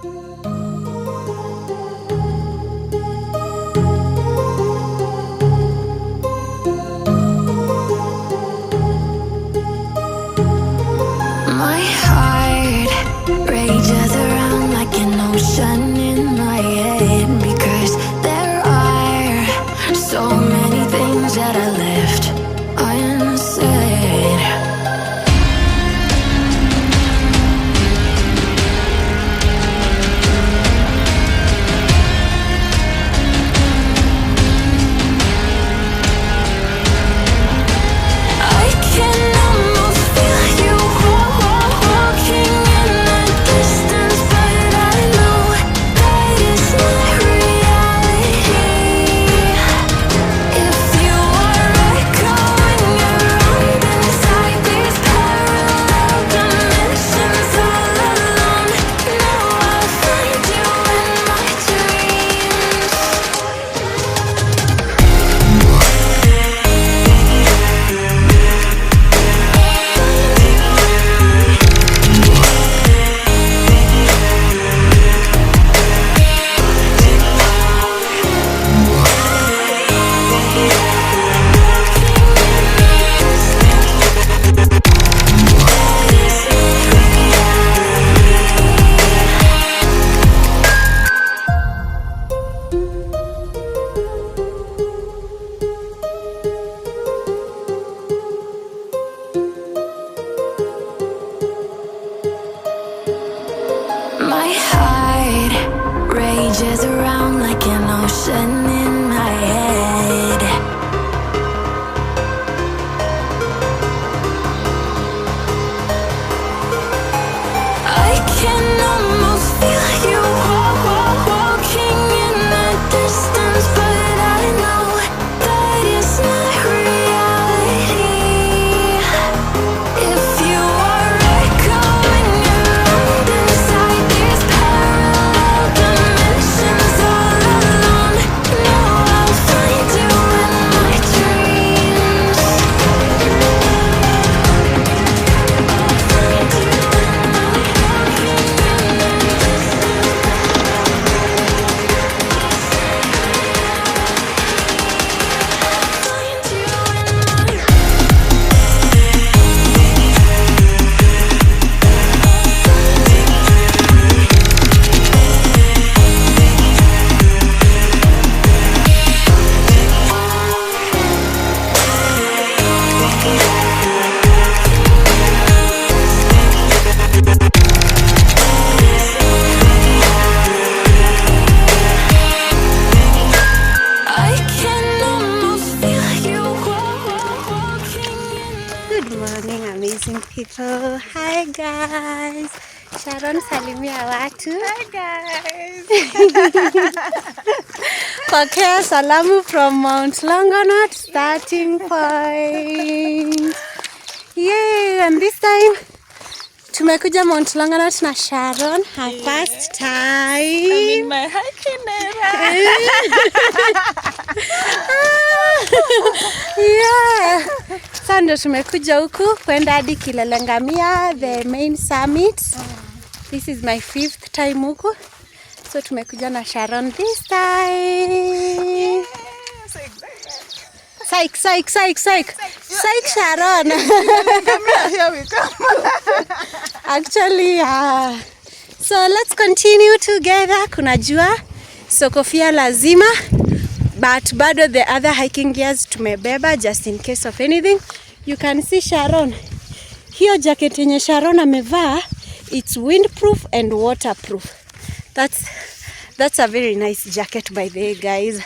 My heart rages around like an ocean in my head, because there are so many things that I left unsaid. I can almost feel you walking in the distance, but I know that it's not reality. If you are echoing around inside these parallel dimensions all alone, now I'll find you in my dreams. My heart rages around like an ocean in my head. I can almost feel you walking in the distance, but I know that it's not reality. If you are echoing around inside these parallel dimensions all alone, now I'll find you in my dreams. I can almost feel you walking in. Good morning, amazing people. Hi guys. Sharon, salimia watu. Hi guys. Pokea salamu from Mount Longonot starting point. Yay, and this time tumekuja Mount Longonot na Sharon, her first time. I'm in my hiking era. Yeah. Sasa ndo tumekuja huku kwenda hadi Kilele Ngamia, the main summit. This is my 5th time huku. So tumekuja na Sharon this time. So excited. Psych Sharon. Here we come. Actually, so let's continue together. Kuna jua, so kofia lazima, but bado the other hiking gears tumebeba just in case of anything. You can see Sharon. Hiyo jacket yenye Sharon amevaa, it's windproof and waterproof. That's a very nice jacket by the way, guys.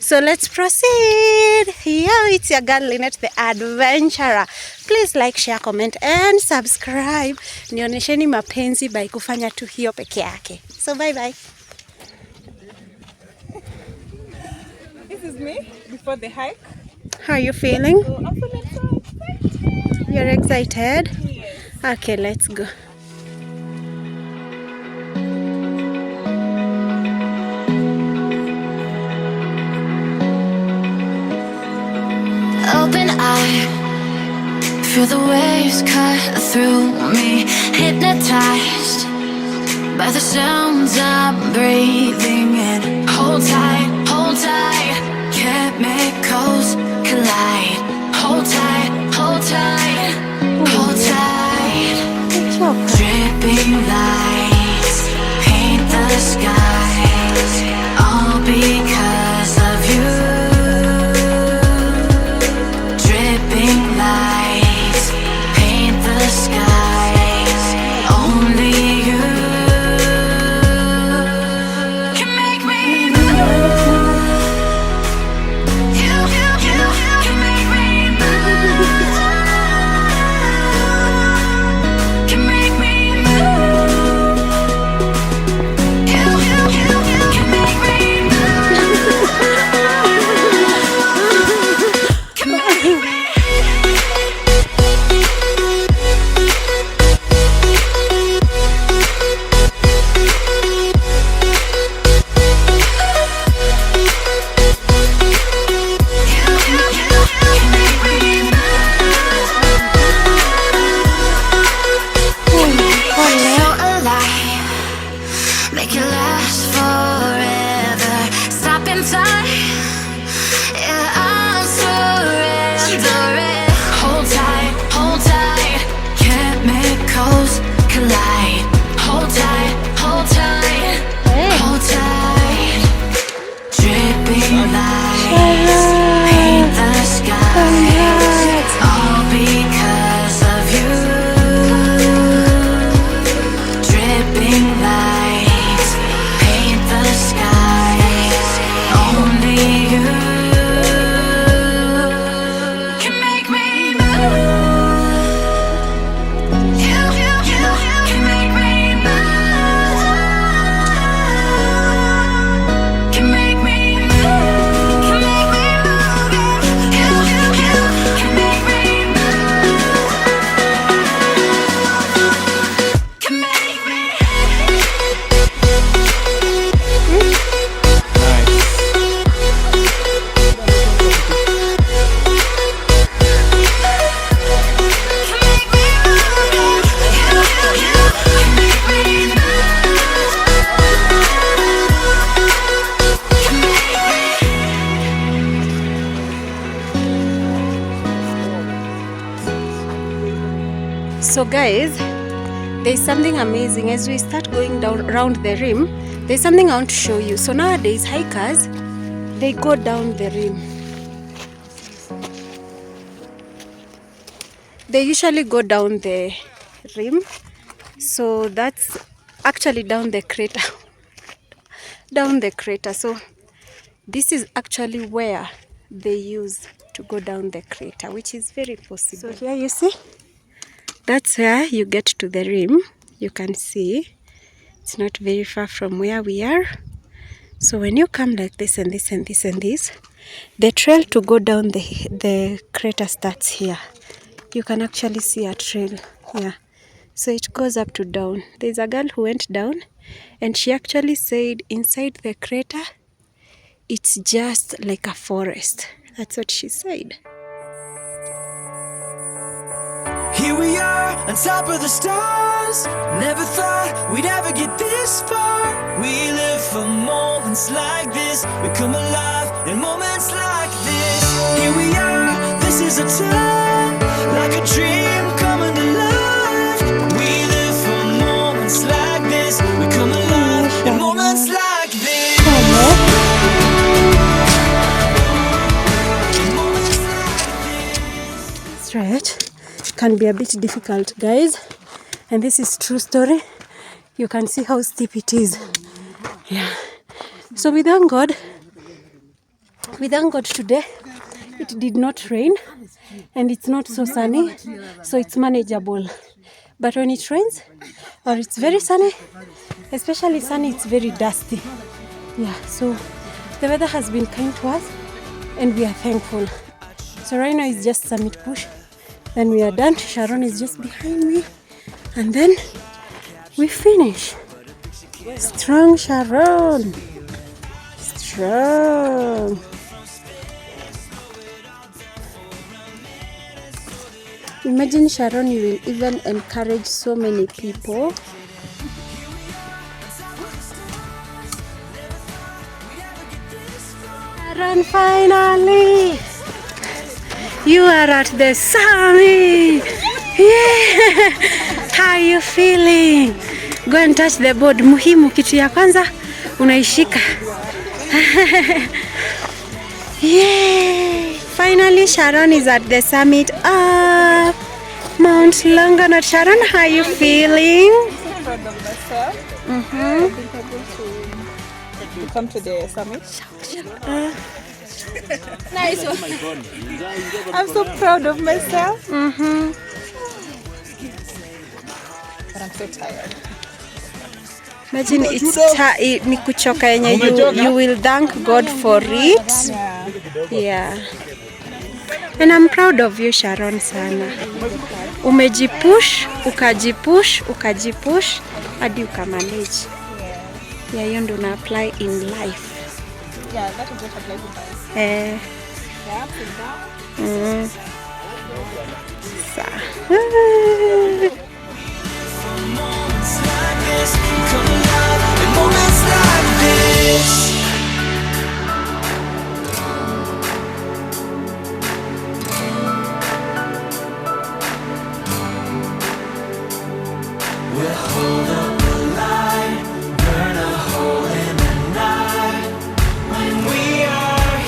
So let's proceed. Yeah, it's your girl Lynette, the adventurer. Please like, share, comment and subscribe. Nionyesheni mapenzi by kufanya tu hiyo peke yake. So bye bye. This is me before the hike. How are you feeling? So I'm feeling so excited. You're excited? Yes. Okay, let's go. Open eye, feel the waves cut through me, hypnotized by the sounds I'm breathing in. Hold tight, chemicals collide. Hold tight, hold tight, hold tight. Dripping lights paint the skies, all because of you. Dripping lights paint the skies, only you can make me move. You can make me move. Can make me move. You can make me move. Can make me. Make it last forever. Stop in time. Yeah, I'm surrendering. Hold tight, chemicals collide. Hold tight, hold tight, hold tight. Dripping lights paint the skies, all because of you. Dripping lights paint the skies, only you can make me move. You can make me move. Can make me move. Can make me move. You can make me move. Can make me. So guys, there's something amazing. As we start going down around the rim, there's something I want to show you. So nowadays hikers, they go down the rim. They usually go down the rim. So that's actually down the crater. Down the crater. So this is actually where they use to go down the crater, which is very possible. So here you see, that's where you get to the rim. You can see it's not very far from where we are. So when you come like this and this and this and this, the trail to go down the crater starts here. You can actually see a trail here. So it goes up to down. There's a girl who went down and she actually said inside the crater, it's just like a forest. That's what she said. Here we are, on top of the stars. Never thought we'd ever get this far. We live for moments like this. We come alive in moments like this. Here we are, this is a time, like a dream coming to life. We live for moments like this. We come alive in moments like this. That's right. Can be a bit difficult, guys, and this is true story. You can see how steep it is. Yeah, so we thank God today it did not rain and it's not so sunny, so it's manageable. But when it rains or it's very sunny, especially sunny, it's very dusty. Yeah, so the weather has been kind to us and we are thankful. So right now it's just summit push. Then we are done. Sharon is just behind me. And then we finish. Strong, Sharon. Strong. Imagine, Sharon, you will even encourage so many people. Sharon, finally! You are at the summit! Yeah! How are you feeling? Go and touch the board. Muhimu, kitu ya kwanza unaishika. Yay! Finally, Sharon is at the summit of Mount Longonot. Sharon, how are you feeling? I'm so proud of myself. I've been able to come to the summit. Nice one. I'm so proud of myself. But I'm so tired. Imagine it's ni kuchoka yenye you will thank God for it. Yeah. And I'm proud of you, Sharon, sana. Umejipush, ukajipush hadi ukamanage. Yeah, hiyo ndo una apply in life. Yeah, that is what I like in life. Yeah, up and down. Moments like this, come alive in moments like this. We'll hold up the light, burn a hole in the night. When we are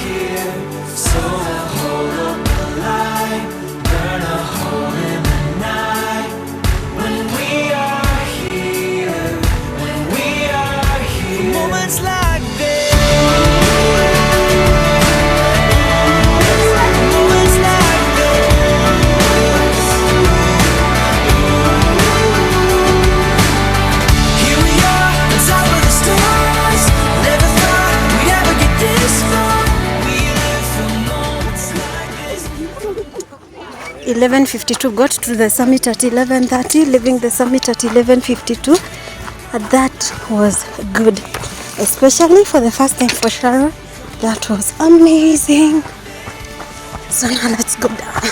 here, so we'll hold up the light, burn a hole in the night. When we are here, moments like this. Moments like this. Here we are, on top of the stars. Never thought we'd ever get this far. We live for moments like this. 11:52, got to the summit at 11:30, leaving the summit at 11:52. That was good, especially for the first time for Sharon. That was amazing. So now let's go down.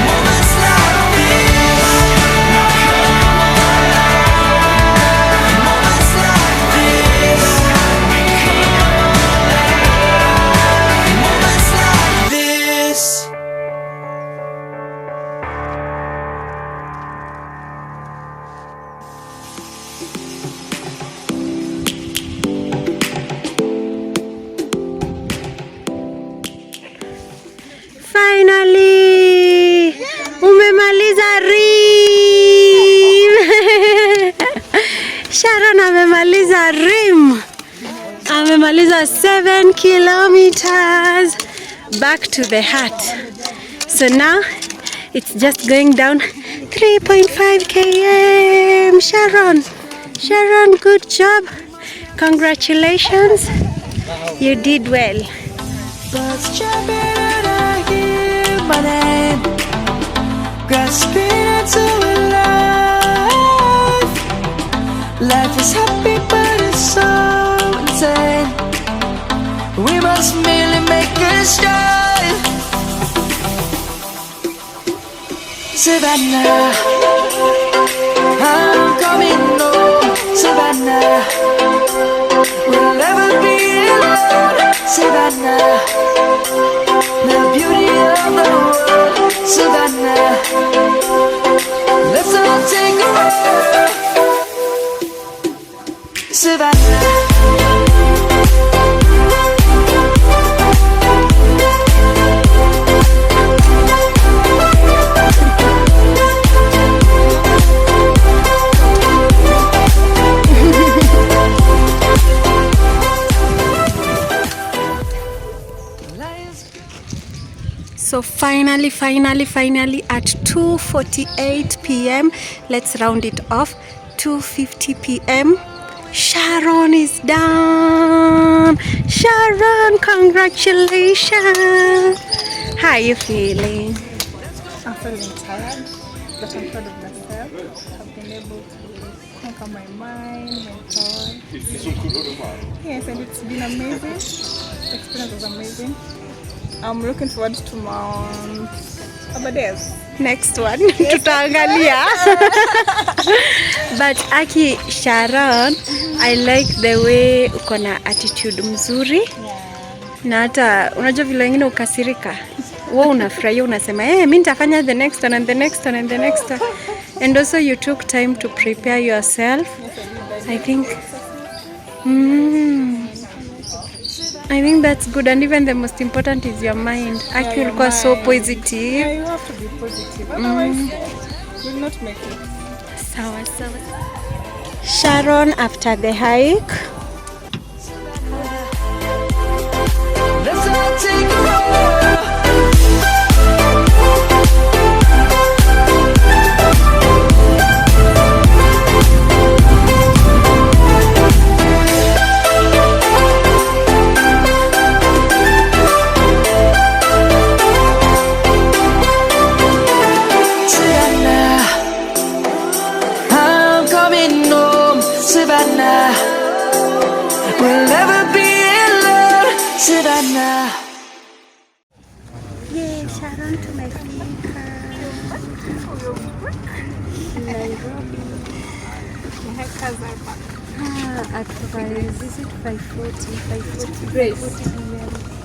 Moments like this. Moments like this. Moments like this. Finally! Umemaliza rim! Sharon amemaliza rim! Amemaliza 7 kilometers back to the hut. So now it's just going down 3.5 km. Sharon, good job. Congratulations. You did well. Birds jumping and I hear my name, grasping into life. Life is happy but it's so insane. We must merely make a strive. Savannah, I'm coming home. Savannah, we'll never be alone. Savannah, the beauty of the world. Savannah, let's all take a walk. Savannah. So finally at 2:48 p.m. let's round it off, 2:50 p.m. Sharon is done. Sharon, congratulations. How are you feeling? I'm feeling tired, but I'm proud of myself. I've been able to conquer my mind, my thoughts. Yes, and it's been amazing. The experience was amazing. I'm looking forward to Mount Amadeus. Next one. Tutaangalia. But Aki Sharon, I like the way uko na attitude mzuri. Yeah. Na hata unajua vile wengine ukasirika. Wewe unafurahia unasema mimi nitafanya the next one and the next one and the next one. And also you took time to prepare yourself. I think I think that's good, and even the most important is your mind. Aki ulikuwa so positive. Yeah, you have to be positive. Otherwise, you will not make it. Sawa. Sharon, after the hike, Let's all take a roll. Savannah, I'm coming home. Savannah, we'll never be alone. Savannah. yeah, Sharon tumefika Nairobi. At 5, is it 5:40? 5:40. Grace. 5:40 p.m.